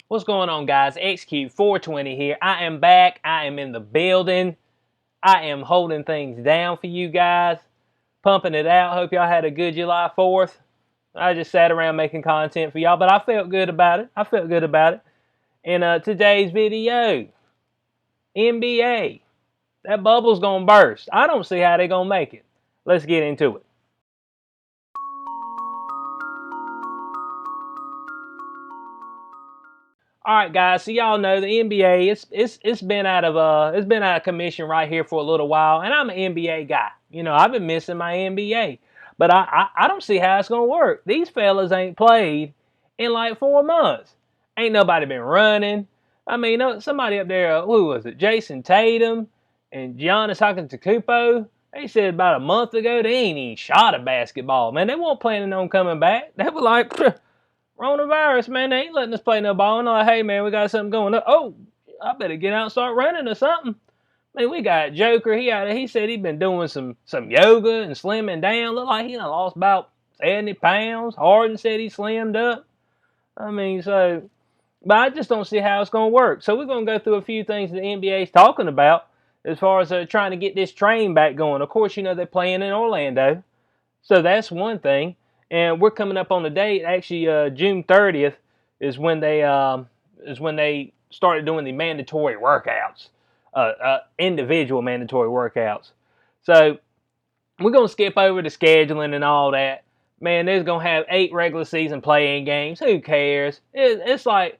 What's going on, guys? XQ420 here. I am back. I am in the building. I am holding things down for you guys, pumping it out. Hope y'all had a good July 4th. I just sat around making content for y'all, but I felt good about it. In today's video, NBA. That bubble's going to burst. I don't see how they're going to make it. Let's get into it. All right, guys. So y'all know the NBA. It's been out of commission right here for a little while, and I'm an NBA guy. You know, I've been missing my NBA, but I don't see how it's gonna work. These fellas ain't played in like 4 months. Ain't nobody been running. I mean, somebody up there, who was it? Jason Tatum and Giannis Antetokounmpo. They said about a month ago they ain't even shot a basketball. Man, they weren't planning on coming back. They were like, coronavirus, man, they ain't letting us play no ball. And they're like, hey, man, we got something going on. Oh, I better get out and start running or something. Man, we got Joker. He said he been doing some yoga and slimming down. Look like he done lost about 70 pounds. Harden said he slimmed up. I mean, but I just don't see how it's going to work. So we're going to go through a few things the NBA is talking about as far as trying to get this train back going. Of course, you know, they're playing in Orlando. So that's one thing. And we're coming up on the date. Actually, June 30th is when they started doing the mandatory workouts, individual mandatory workouts. So we're gonna skip over the scheduling and all that. Man, there's gonna have 8 regular season playing games. Who cares? It's like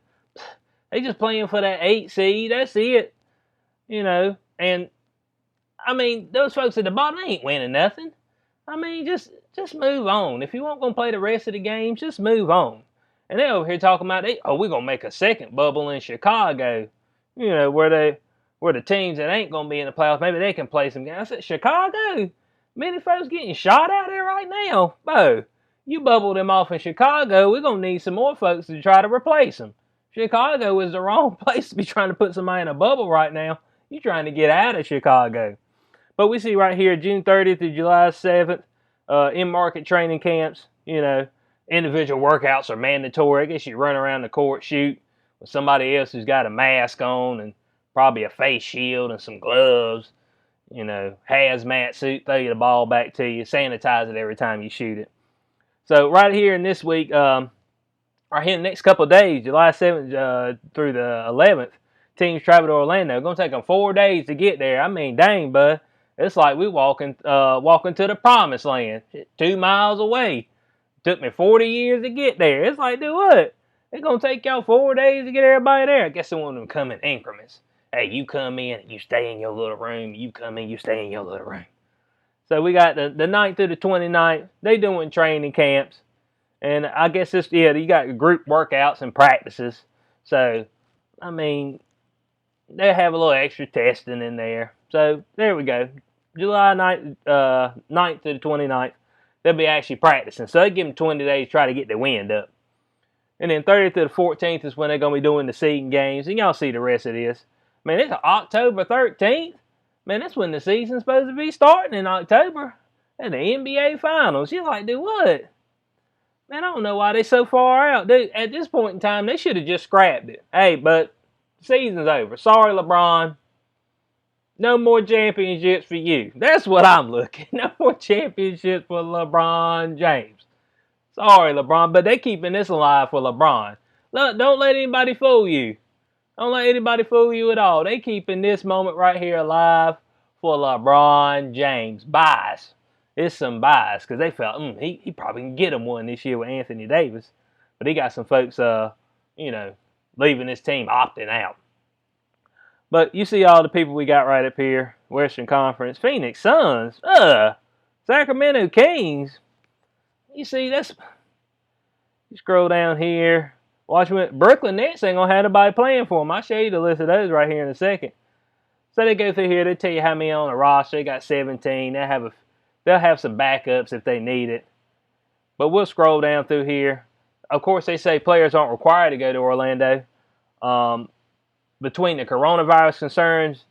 they just playing for that 8 seed. That's it. You know. And I mean, those folks at the bottom, they ain't winning nothing. I mean, just move on. If you weren't going to play the rest of the games, just move on. And they're over here talking about, we're going to make a second bubble in Chicago. You know, where the teams that ain't going to be in the playoffs, maybe they can play some games. I said, Chicago? Many folks getting shot out there right now. Bo, you bubbled them off in Chicago. We're going to need some more folks to try to replace them. Chicago is the wrong place to be trying to put somebody in a bubble right now. You're trying to get out of Chicago. But we see right here, June 30th to July 7th, in-market training camps. You know, individual workouts are mandatory. I guess you run around the court, shoot with somebody else who's got a mask on and probably a face shield and some gloves. You know, hazmat suit, throw you the ball back to you, sanitize it every time you shoot it. So right here in this week, right here in the next couple of days, July 7th through the 11th, teams travel to Orlando. It's going to take them 4 days to get there. I mean, dang, bud. It's like we walking to the promised land, 2 miles away. Took me 40 years to get there. It's like, do what? It's going to take y'all 4 days to get everybody there. I guess they want them to come in increments. Hey, you come in, you stay in your little room. You come in, you stay in your little room. So we got the 9th through the 29th. They doing training camps. And I guess you got group workouts and practices. So, I mean, they have a little extra testing in there. So, there we go. July 9th to the 29th, they'll be actually practicing. So they give them 20 days to try to get their wind up. And then 30th to the 14th is when they're going to be doing the seeding games. And y'all see the rest of this. Man, it's October 13th. Man, that's when the season's supposed to be starting in October. And the NBA Finals. You're like, dude, what? Man, I don't know why they so far out. Dude, at this point in time, they should have just scrapped it. Hey, but the season's over. Sorry, LeBron. No more championships for you. That's what I'm looking. No more championships for LeBron James. Sorry, LeBron, but they keeping this alive for LeBron. Look, don't let anybody fool you. Don't let anybody fool you at all. They keeping this moment right here alive for LeBron James. Bias. It's some bias because they felt he probably can get him one this year with Anthony Davis. But he got some folks, leaving his team opting out. But you see all the people we got right up here. Western Conference. Phoenix Suns. Sacramento Kings. You see, you scroll down here. Watch Brooklyn Nets ain't going to have nobody playing for them. I'll show you the list of those right here in a second. So they go through here. They tell you how many on the roster. They got 17. They'll have some backups if they need it. But we'll scroll down through here. Of course, they say players aren't required to go to Orlando. Between the coronavirus concerns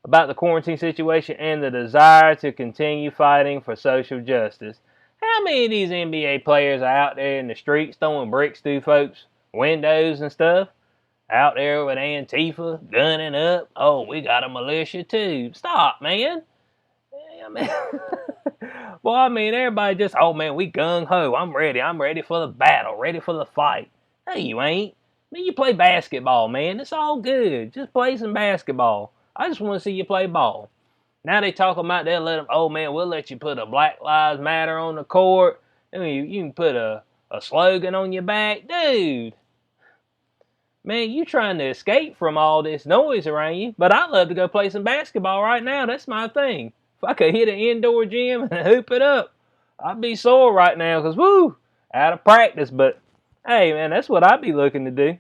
about the quarantine situation and the desire to continue fighting for social justice. How many of these NBA players are out there in the streets throwing bricks through folks' windows and stuff? Out there with Antifa, gunning up. Oh, we got a militia too. Stop, man. I mean, well, I mean, everybody just, oh man, we gung ho. I'm ready. I'm ready for the battle, ready for the fight. Hey, you ain't. I mean, you play basketball, man. It's all good. Just play some basketball. I just want to see you play ball. Now they talking about they'll let them, oh man, we'll let you put a Black Lives Matter on the court. I mean, you can put a slogan on your back. Dude, man, you trying to escape from all this noise around you. But I'd love to go play some basketball right now. That's my thing. If I could hit an indoor gym and hoop it up, I'd be sore right now because, woo, out of practice. But, hey, man, that's what I'd be looking to do.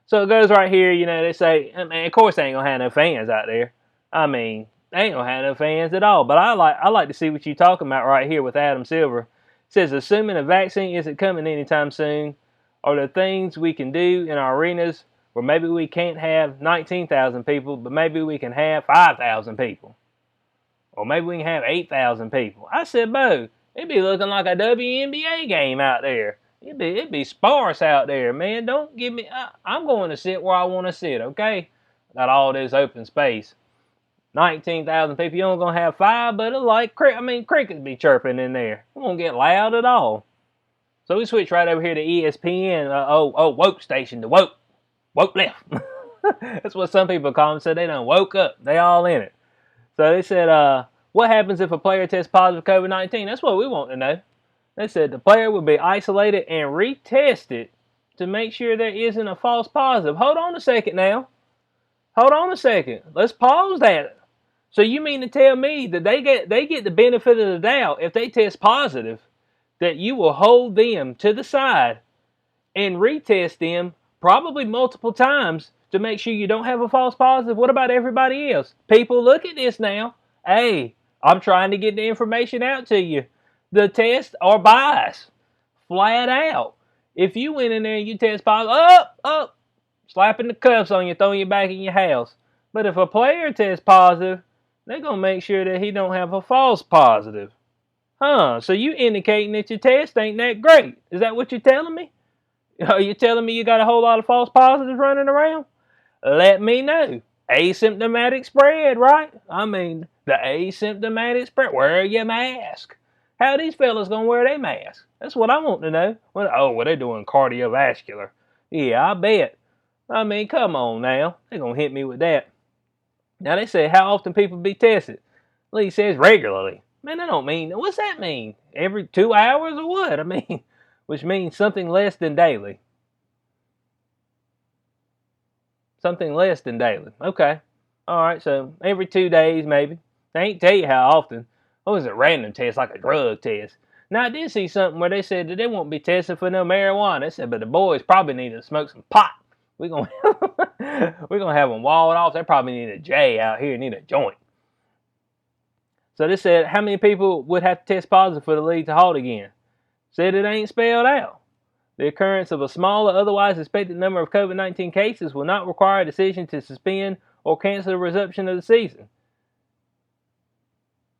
So it goes right here, you know, they say, I mean, of course they ain't going to have no fans out there. I mean, they ain't going to have no fans at all. But I like to see what you're talking about right here with Adam Silver. It says, assuming a vaccine isn't coming anytime soon, are there things we can do in our arenas where maybe we can't have 19,000 people, but maybe we can have 5,000 people? Or maybe we can have 8,000 people. I said, Bo, it'd be looking like a WNBA game out there. It'd be sparse out there, man. Don't give me... I'm going to sit where I want to sit, okay? Got all this open space. 19,000 people. You only going to have 5, but it's like... I mean, crickets be chirping in there. It won't get loud at all. So we switch right over here to ESPN. Woke station. The woke left. That's what some people call them. So they done woke up. They all in it. So they said, what happens if a player tests positive for COVID-19? That's what we want to know. They said the player will be isolated and retested to make sure there isn't a false positive. Hold on a second now. Hold on a second. Let's pause that. So you mean to tell me that they get the benefit of the doubt if they test positive, that you will hold them to the side and retest them probably multiple times to make sure you don't have a false positive? What about everybody else? People, look at this now. Hey, I'm trying to get the information out to you. The tests are biased, flat out. If you went in there and you test positive, slapping the cuffs on you, throwing you back in your house. But if a player tests positive, they're going to make sure that he don't have a false positive. So you indicating that your test ain't that great. Is that what you're telling me? Are you telling me you got a whole lot of false positives running around? Let me know. Asymptomatic spread, right? I mean, the asymptomatic spread. Wear your mask. How are these fellas going to wear their mask? That's what I want to know. Well, they're doing cardiovascular. Yeah, I bet. I mean, come on now. They're going to hit me with that. Now, they say how often people be tested. Well, he says regularly. Man, that don't mean, what's that mean? Every 2 hours or what? I mean, which means something less than daily. Something less than daily. Okay. All right, so every 2 days maybe. They ain't tell you how often. What was a random test, like a drug test? Now, I did see something where they said that they won't be tested for no marijuana. They said, but the boys probably need to smoke some pot. We're gonna have them walled off. They probably need a J out here, need a joint. So they said, how many people would have to test positive for the league to halt again? Said it ain't spelled out. The occurrence of a smaller, otherwise expected number of COVID-19 cases will not require a decision to suspend or cancel the resumption of the season.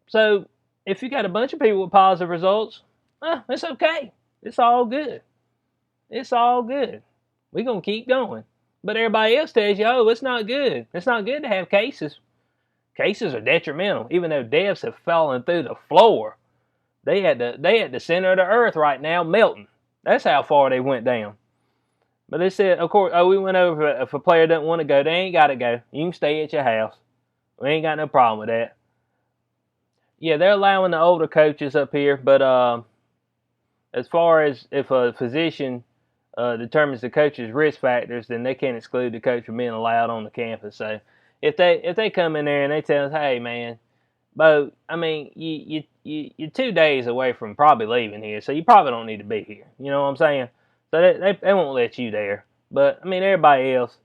So, if you got a bunch of people with positive results, it's okay. It's all good. It's all good. We're going to keep going. But everybody else tells you, oh, it's not good. It's not good to have cases. Cases are detrimental. Even though deaths have fallen through the floor, they at the center of the earth right now melting. That's how far they went down. But they said, of course, we went over if a player doesn't want to go, they ain't got to go. You can stay at your house. We ain't got no problem with that. Yeah, they're allowing the older coaches up here, but as far as if a physician determines the coach's risk factors, then they can't exclude the coach from being allowed on the campus. So if they come in there and they tell us, hey man, Bo, I mean you're 2 days away from probably leaving here, so you probably don't need to be here. You know what I'm saying? So they won't let you there. But I mean everybody else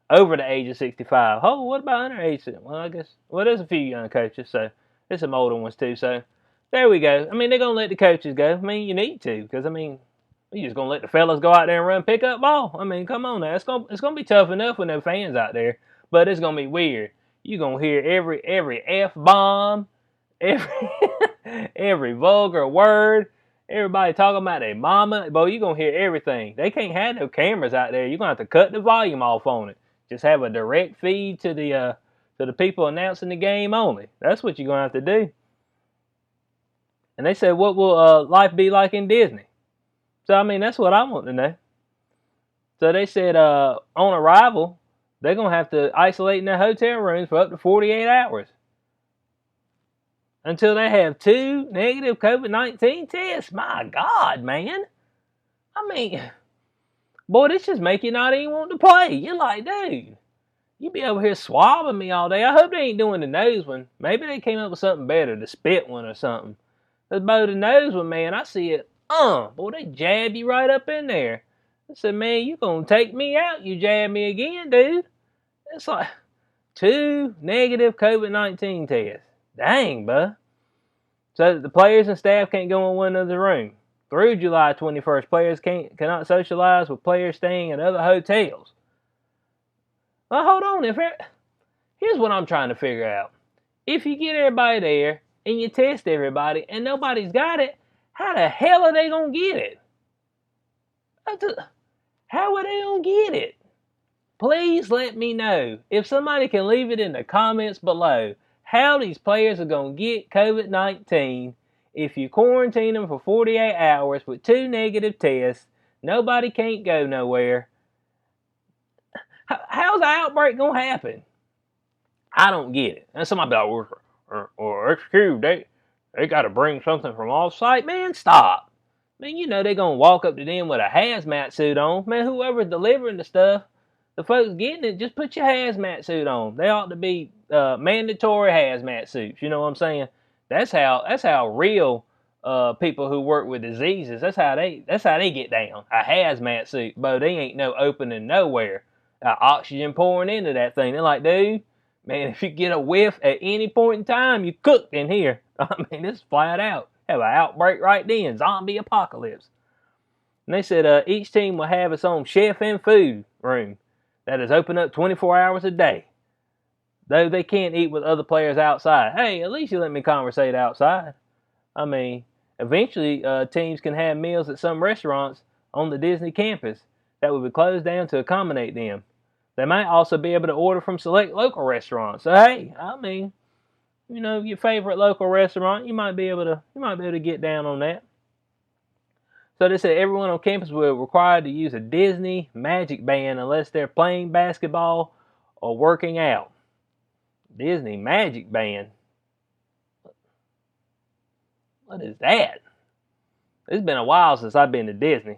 over the age of 65. Oh, what about underage? Well, I guess there's a few young coaches, so there's some older ones too. So there we go. I mean they're gonna let the coaches go. I mean you need to, because I mean you just gonna let the fellas go out there and run pickup ball? I mean come on now, it's gonna be tough enough with no fans out there, but it's gonna be weird. You're gonna hear every F bomb, every every vulgar word, Everybody talking about their mama. Boy, you going to hear everything. They can't have no cameras out there. You're going to have to cut the volume off on it. Just have a direct feed to the people announcing the game only. That's what you're going to have to do. And they said, what will life be like in Disney? So, I mean, that's what I want to know. So they said on arrival, they're going to have to isolate in their hotel rooms for up to 48 hours until they have 2 negative COVID-19 tests. My God, man. I mean, boy, this just make you not even want to play. You're like, dude, you be over here swabbing me all day. I hope they ain't doing the nose one. Maybe they came up with something better, the spit one or something. But the nose one, man, I see it. Boy, they jab you right up in there. I said, man, you gonna take me out? You jab me again, dude. It's like 2 negative COVID-19 tests. Dang, bud. So the players and staff can't go in one another's room. Through July 21st, players cannot socialize with players staying at other hotels. Well, hold on. Here's what I'm trying to figure out. If you get everybody there and you test everybody and nobody's got it, how the hell are they going to get it? How are they going to get it? Please let me know. If somebody can leave it in the comments below, how these players are going to get COVID-19 if you quarantine them for 48 hours with 2 negative tests, nobody can't go nowhere. How's the outbreak going to happen? I don't get it. And somebody be like, or excuse, they got to bring something from off-site. Man, stop. Man, you know they're going to walk up to them with a hazmat suit on. Man, whoever's delivering the stuff, the folks getting it, just put your hazmat suit on. They ought to be mandatory hazmat suits. You know what I'm saying? That's how real people who work with diseases. That's how they get down. A hazmat suit, but they ain't no opening nowhere. Oxygen pouring into that thing. They're like, dude, man, if you get a whiff at any point in time, you cooked in here. I mean, this is flat out. Have an outbreak right then. Zombie apocalypse. And they said each team will have its own chef and food room that is open up 24 hours a day. Though they can't eat with other players outside. Hey, at least you let me conversate outside. I mean, eventually teams can have meals at some restaurants on the Disney campus that will be closed down to accommodate them. They might also be able to order from select local restaurants. So hey, I mean, you know, your favorite local restaurant, you might be able to get down on that. So they said everyone on campus will be required to use a Disney Magic Band unless they're playing basketball or working out. Disney Magic Band? What is that? It's been a while since I've been to Disney.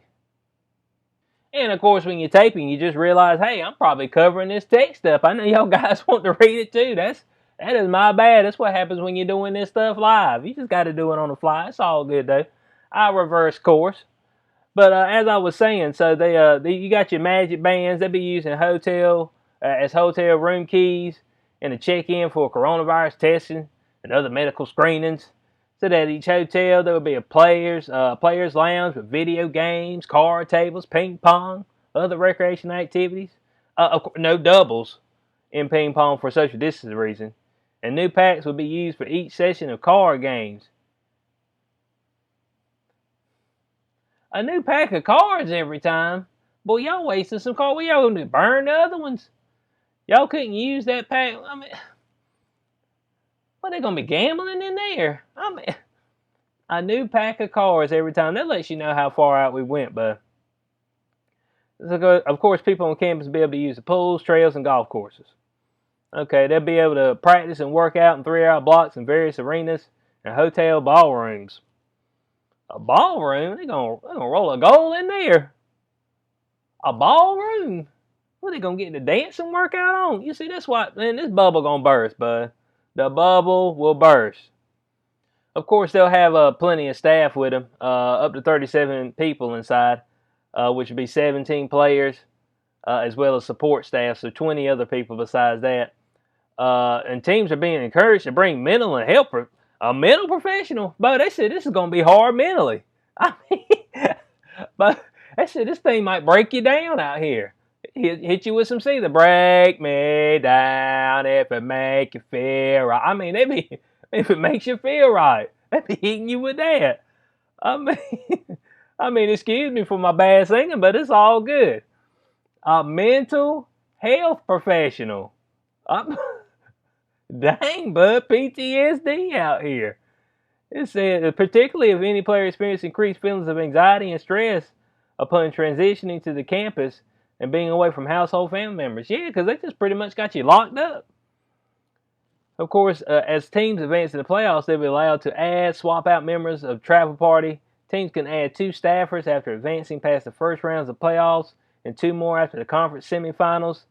And of course, when you're taping, you just realize, hey, I'm probably covering this tech stuff. I know y'all guys want to read it too. That is my bad. That's what happens when you're doing this stuff live. You just got to do it on the fly. It's all good though. I reverse course. But as I was saying, so you got your Magic Bands. They'll be used in hotel as hotel room keys and to check in for coronavirus testing and other medical screenings. So that at each hotel there will be a players lounge with video games, card tables, ping pong, other recreation activities. No doubles in ping pong for social distancing reasons. And new packs will be used for each session of card games. A new pack of cards every time? Boy, y'all wasting some cards. What y'all gonna do? Burn the other ones? Y'all couldn't use that pack? I mean, what, they gonna be gambling in there? I mean, a new pack of cards every time. That lets you know how far out we went, but of course, people on campus will be able to use the pools, trails, and golf courses. Okay, they'll be able to practice and work out in 3-hour blocks in various arenas and hotel ballrooms. A ballroom? They're gonna roll a goal in there. A ballroom? What, they gonna get the dancing workout on? You see, that's why, man, this bubble gonna burst, bud. The bubble will burst. Of course, they'll have plenty of staff with them, up to 37 people inside, which would be 17 players, as well as support staff, so 20 other people besides that. And teams are being encouraged to bring mental and health a mental professional. But they said this is going to be hard mentally. I mean, but they said this thing might break you down out here. Hit you with some to break me down if it make you feel right. I mean, if it makes you feel right, they be hitting you with that. I mean, I mean, excuse me for my bad singing, but it's all good. A mental health professional. I'm, dang, bud, PTSD out here. It said, particularly if any player experienced increased feelings of anxiety and stress upon transitioning to the campus and being away from household family members. Yeah, because they just pretty much got you locked up. Of course, as teams advance in the playoffs, they'll be allowed to add, swap out members of travel party. Teams can add 2 staffers after advancing past the first rounds of playoffs and 2 more after the conference semifinals.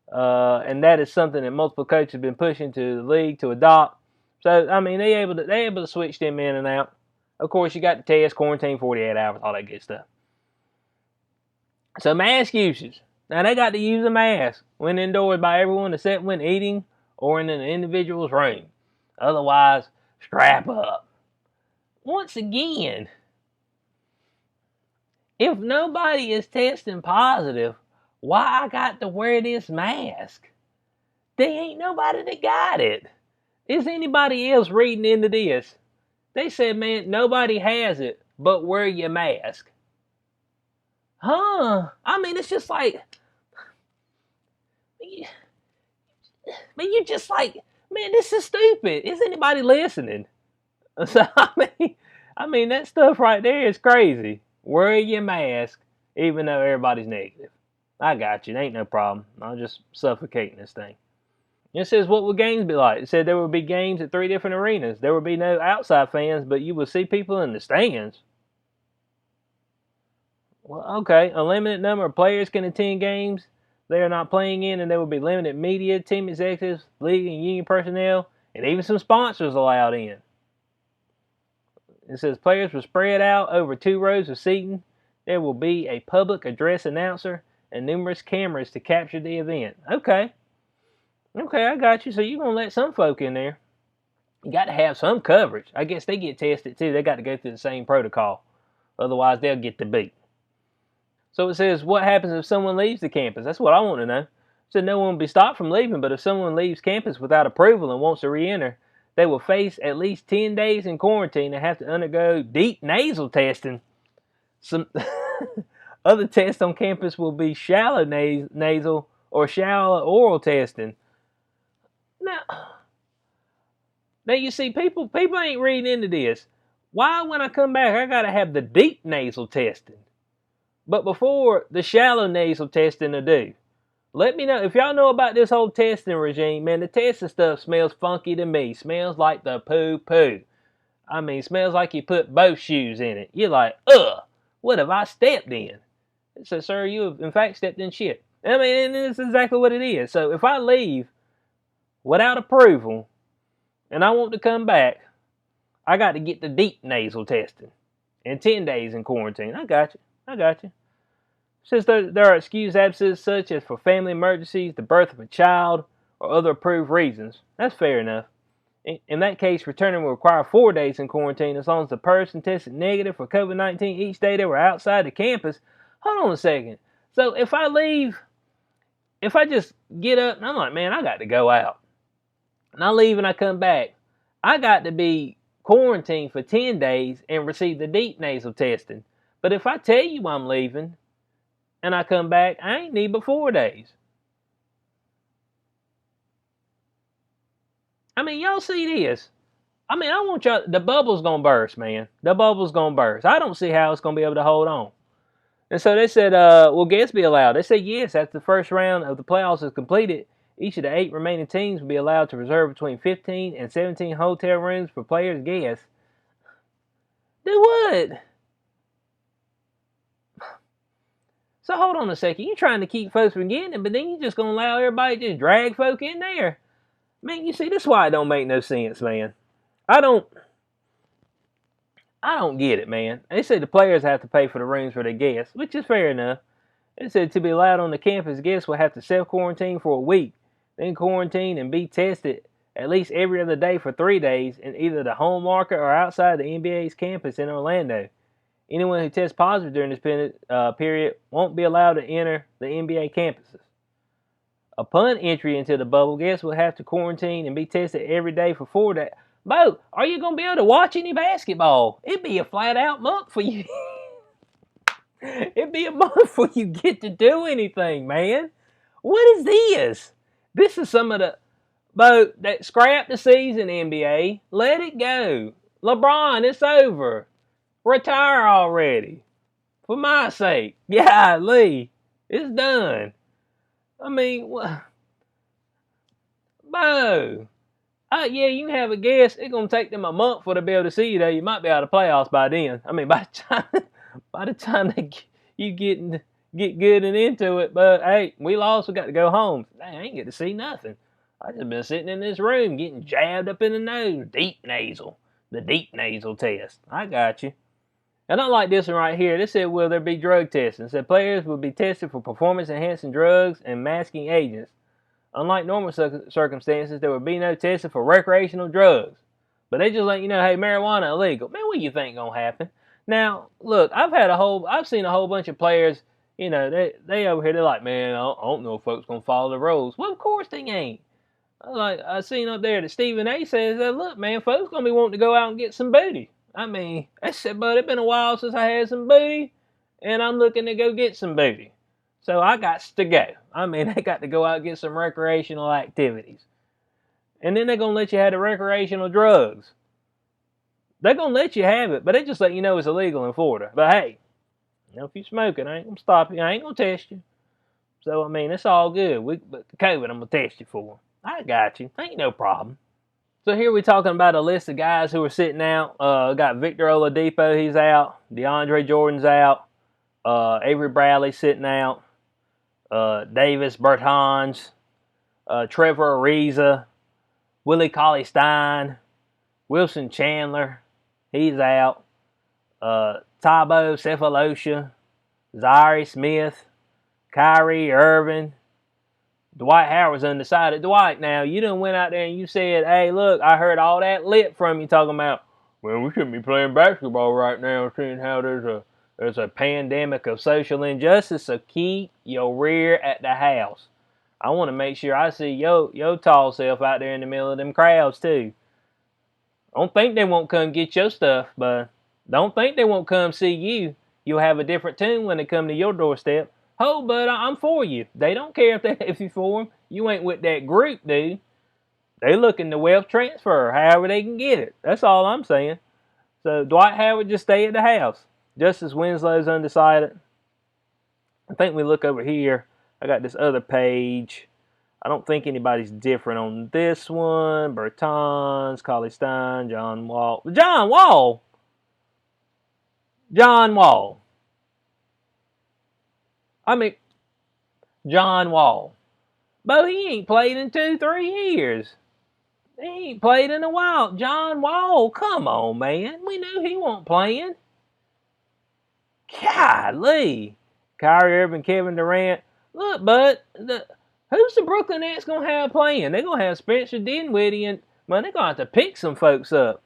And that is something that multiple coaches have been pushing to the league to adopt. So I mean, they able to switch them in and out. Of course, you got the test, quarantine, 48 hours, all that good stuff. So mask usage. Now they got to use a mask when indoors by everyone except when eating or in an individual's room. Otherwise, strap up. Once again, if nobody is testing positive, why I got to wear this mask? There ain't nobody that got it. Is anybody else reading into this? They said, man, nobody has it, but wear your mask. Huh? I mean, it's just like, man, you just like, man, this is stupid. Is anybody listening? So I mean that stuff right there is crazy. Wear your mask, even though everybody's negative. I got you. It ain't no problem. I'll just suffocating this thing. It says, what will games be like? It said there will be games at 3 different arenas. There will be no outside fans, but you will see people in the stands. Well, okay. A limited number of players can attend games they are not playing in, and there will be limited media, team executives, league and union personnel, and even some sponsors allowed in. It says players will spread out over 2 rows of seating. There will be a public address announcer and numerous cameras to capture the event. Okay. Okay, I got you. So you're going to let some folk in there. You got to have some coverage. I guess they get tested too. They got to go through the same protocol. Otherwise, they'll get the beat. So it says, what happens if someone leaves the campus? That's what I want to know. It said no one will be stopped from leaving, but if someone leaves campus without approval and wants to re-enter, they will face at least 10 days in quarantine and have to undergo deep nasal testing. Some other tests on campus will be shallow nasal or shallow oral testing. Now, you see, people ain't reading into this. Why, when I come back, I gotta have the deep nasal testing, but before the shallow nasal testing to do? Let me know if y'all know about this whole testing regime. Man, the testing stuff smells funky to me. Smells like the poo. I mean, smells like you put both shoes in it. You're like, ugh, what have I stepped in? It says, sir, you have in fact stepped in shit. I mean, and this is exactly what it is. So if I leave without approval and I want to come back, I got to get the deep nasal testing and 10 days in quarantine. I got you. Since there are excused absences such as for family emergencies, the birth of a child, or other approved reasons, that's fair enough. In that case, returning will require 4 days in quarantine as long as the person tested negative for COVID-19 each day they were outside the campus. Hold on a second. So if I leave, if I just get up and I'm like, man, I got to go out, and I leave and I come back, I got to be quarantined for 10 days and receive the deep nasal testing. But if I tell you I'm leaving and I come back, I ain't need but 4 days. I mean, y'all see this. I mean, I want y'all, the bubble's gonna burst, man. The bubble's gonna burst. I don't see how it's gonna be able to hold on. And so they said, will guests be allowed? They said yes, after the first round of the playoffs is completed, each of the 8 remaining teams will be allowed to reserve between 15 and 17 hotel rooms for players' guests. Do what? So hold on a second. You trying to keep folks from getting it, but then you just gonna allow everybody to just drag folk in there. Man, you see, this is why it don't make no sense, man. I don't get it, man. They said the players have to pay for the rooms for their guests, which is fair enough. They said to be allowed on the campus, guests will have to self-quarantine for a week, then quarantine and be tested at least every other day for 3 days in either the home market or outside the NBA's campus in Orlando. Anyone who tests positive during this period won't be allowed to enter the NBA campuses. Upon entry into the bubble, guests will have to quarantine and be tested every day for 4 days. Bo, are you gonna be able to watch any basketball? It'd be a flat out month for you. It'd be a month where you get to do anything, man. What is this? This is some of the Bo that scrap the season, NBA. Let it go. LeBron, it's over. Retire already. For my sake. Yeah, Lee. It's done. I mean, what? Bo. Yeah, you can have a guess. It's gonna take them a month for to be able to see you though. You might be out of playoffs by then. I mean, by the time you get good and into it, but hey, we lost. We got to go home. Dang, I ain't get to see nothing. I just been sitting in this room getting jabbed up in the nose, the deep nasal test. I got you. And I like this one right here. This said, will there be drug testing? It said players will be tested for performance-enhancing drugs and masking agents. Unlike normal circumstances, there will be no testing for recreational drugs. But they just let you know, hey, marijuana illegal. Man, what do you think gonna happen? Now, look, I've seen a whole bunch of players. You know, they over here. They're like, man, I don't know if folks gonna follow the rules. Well, of course they ain't. I seen up there that Stephen A. says that, look, man, folks gonna be wanting to go out and get some booty. I mean, I said, but it's been a while since I had some booty, and I'm looking to go get some booty. So I got to go. I mean, they got to go out and get some recreational activities. And then they're going to let you have the recreational drugs. They're going to let you have it, but they just let you know it's illegal in Florida. But hey, you know, if you smoke it, I ain't going to stop you. I ain't going to test you. So, I mean, it's all good. But the COVID, I'm going to test you for. I got you. Ain't no problem. So here we're talking about a list of guys who are sitting out. Got Victor Oladipo, he's out. DeAndre Jordan's out. Avery Bradley sitting out. Davis Bertans, Trevor Ariza, Willie Cauley-Stein, Wilson Chandler, he's out. Thabo Cephalosha, Zaire Smith, Kyrie Irving, Dwight Howard's undecided. Dwight, now, you done went out there and you said, hey, look, I heard all that lip from you talking about, well, we shouldn't be playing basketball right now, seeing how there's a pandemic of social injustice, so keep your rear at the house. I want to make sure I see your tall self out there in the middle of them crowds, too. Don't think they won't come get your stuff, but don't think they won't come see you. You'll have a different tune when they come to your doorstep. Oh, but I'm for you. They don't care if you're for them. You ain't with that group, dude. They looking to wealth transfer, however they can get it. That's all I'm saying. So Dwight Howard, just stay at the house. Justice Winslow's undecided. I think we look over here. I got this other page. I don't think anybody's different on this one. Bertans, Cauley-Stein, John Wall. John Wall! John Wall. I mean, John Wall. But he ain't played in 2-3 years. He ain't played in a while. John Wall, come on, man. We knew he wasn't playing. Golly. Kyrie Irving, Kevin Durant. Look, bud, who's the Brooklyn Nets going to have playing? They're going to have Spencer Dinwiddie, and man, they're going to have to pick some folks up.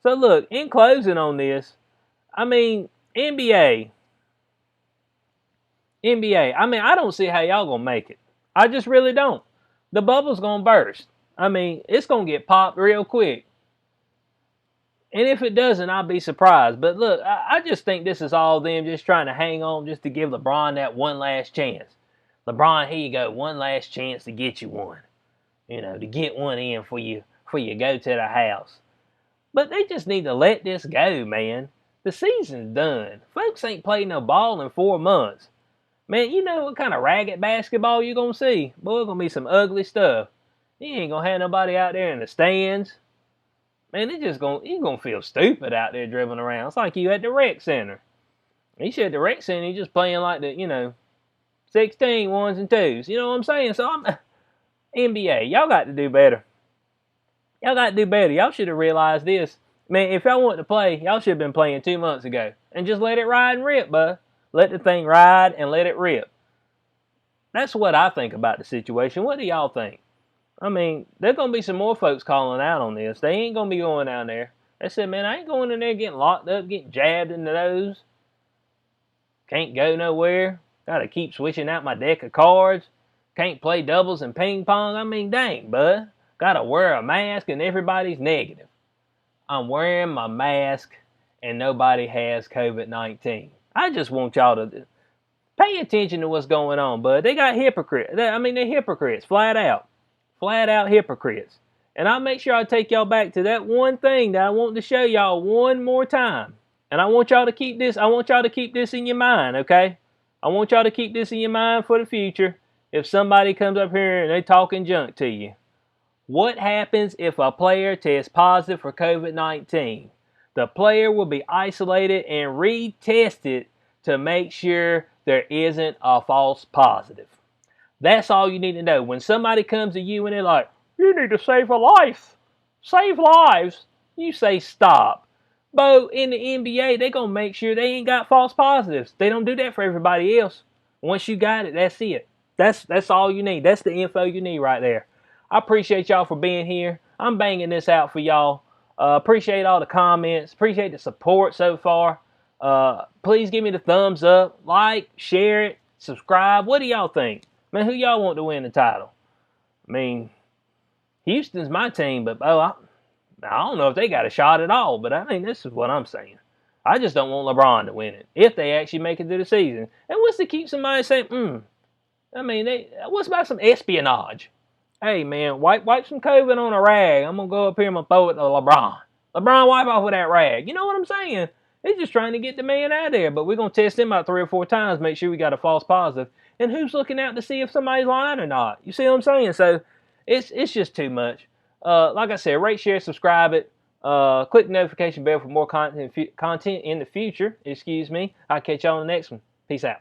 So, look, in closing on this, I mean, NBA, I mean, I don't see how y'all going to make it. I just really don't. The bubble's going to burst. I mean, it's going to get popped real quick. And if it doesn't, I'll be surprised. But look, I just think this is all them just trying to hang on just to give LeBron that one last chance. LeBron, here you go, one last chance to get you one. You know, to get one in for you go to the house. But they just need to let this go, man. The season's done. Folks ain't played no ball in 4 months. Man, you know what kind of ragged basketball you gonna see? Boy, it's gonna be some ugly stuff. You ain't gonna have nobody out there in the stands. Man, you're gonna feel stupid out there dribbling around. It's like you at the rec center. You should at the rec center, you're just playing like the, 16 ones and twos. You know what I'm saying? So NBA, y'all got to do better. Y'all got to do better. Y'all should have realized this. Man, if y'all want to play, y'all should have been playing 2 months ago. And just let it ride and rip, bud. Let the thing ride and let it rip. That's what I think about the situation. What do y'all think? I mean, there's going to be some more folks calling out on this. They ain't going to be going down there. They said, man, I ain't going in there getting locked up, getting jabbed in the nose. Can't go nowhere. Got to keep switching out my deck of cards. Can't play doubles and ping pong. I mean, dang, bud. Got to wear a mask and everybody's negative. I'm wearing my mask and nobody has COVID-19. I just want y'all to pay attention to what's going on, bud. They got hypocrites. They're hypocrites, flat out hypocrites. And I'll make sure I take y'all back to that one thing that I want to show y'all one more time. And I want y'all to keep this. I want y'all to keep this in your mind, okay? I want y'all to keep this in your mind for the future. If somebody comes up here and they talking junk to you, what happens if a player tests positive for COVID-19? The player will be isolated and retested to make sure there isn't a false positive. That's all you need to know. When somebody comes to you and they're like, you need to save a life. Save lives. You say stop. Bo, in the NBA, they're going to make sure they ain't got false positives. They don't do that for everybody else. Once you got it, that's it. That's all you need. That's the info you need right there. I appreciate y'all for being here. I'm banging this out for y'all. Appreciate all the comments. Appreciate the support so far. Please give me the thumbs up. Like, share it, subscribe. What do y'all think? Man, who y'all want to win the title? I mean, Houston's my team, but I don't know if they got a shot at all. But I mean, this is what I'm saying. I just don't want LeBron to win it if they actually make it to the season. And what's to keep somebody saying, I mean, what's about some espionage? Hey, man, wipe some COVID on a rag. I'm going to go up here and I'm going to throw it to LeBron. LeBron, wipe off with that rag. You know what I'm saying? They're just trying to get the man out of there. But we're going to test him out 3 or 4 times, make sure we got a false positive. And who's looking out to see if somebody's lying or not? You see what I'm saying? So it's just too much. Like I said, rate, share, subscribe it. Click the notification bell for more content in the future. I'll catch y'all on the next one. Peace out.